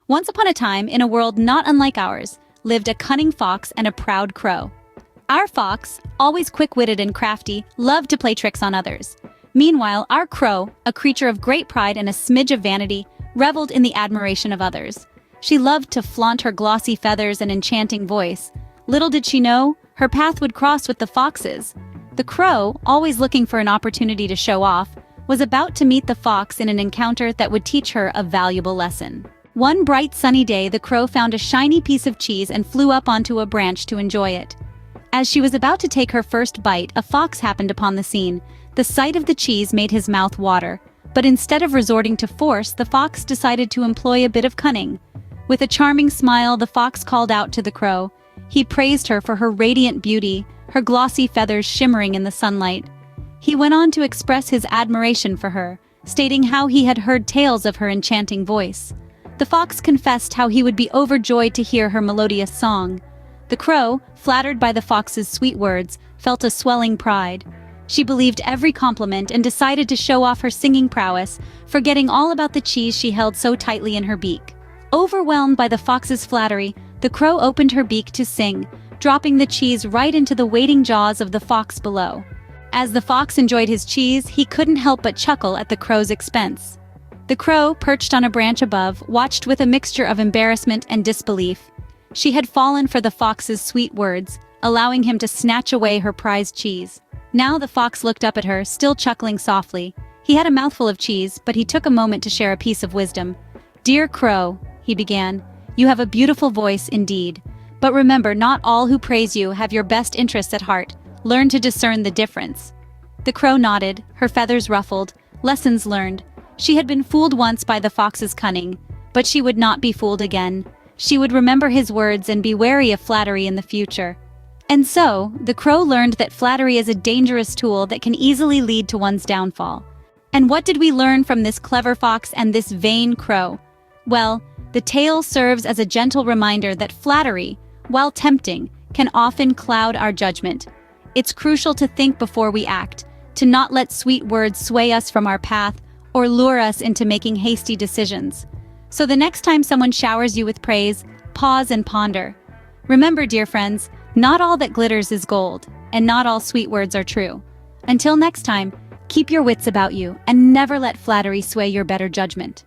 Once upon a time, in a world not unlike ours, lived a cunning fox and a proud crow. Our fox, always quick-witted and crafty, loved to play tricks on others. Meanwhile, our crow, a creature of great pride and a smidge of vanity, reveled in the admiration of others. She loved to flaunt her glossy feathers and enchanting voice. Little did she know, her path would cross with the fox's. The crow, always looking for an opportunity to show off, was about to meet the fox in an encounter that would teach her a valuable lesson. One bright sunny day, the crow found a shiny piece of cheese and flew up onto a branch to enjoy it. As she was about to take her first bite, a fox happened upon the scene. The sight of the cheese made his mouth water, but instead of resorting to force, the fox decided to employ a bit of cunning. With a charming smile, the fox called out to the crow. He praised her for her radiant beauty, her glossy feathers shimmering in the sunlight. He went on to express his admiration for her, stating how he had heard tales of her enchanting voice. The fox confessed how he would be overjoyed to hear her melodious song. The crow, flattered by the fox's sweet words, felt a swelling pride. She believed every compliment and decided to show off her singing prowess, forgetting all about the cheese she held so tightly in her beak. Overwhelmed by the fox's flattery, the crow opened her beak to sing, dropping the cheese right into the waiting jaws of the fox below. As the fox enjoyed his cheese, he couldn't help but chuckle at the crow's expense. The crow, perched on a branch above, watched with a mixture of embarrassment and disbelief. She had fallen for the fox's sweet words, allowing him to snatch away her prized cheese. Now the fox looked up at her, still chuckling softly. He had a mouthful of cheese, but he took a moment to share a piece of wisdom. "Dear crow," he began, "you have a beautiful voice indeed. But remember, not all who praise you have your best interests at heart. Learn to discern the difference." The crow nodded, her feathers ruffled. Lessons learned. She had been fooled once by the fox's cunning, but she would not be fooled again. She would remember his words and be wary of flattery in the future. And so, the crow learned that flattery is a dangerous tool that can easily lead to one's downfall. And what did we learn from this clever fox and this vain crow? Well, the tale serves as a gentle reminder that flattery, while tempting, can often cloud our judgment. It's crucial to think before we act, to not let sweet words sway us from our path or lure us into making hasty decisions. So the next time someone showers you with praise, pause and ponder. Remember, dear friends, not all that glitters is gold, and not all sweet words are true. Until next time, keep your wits about you and never let flattery sway your better judgment.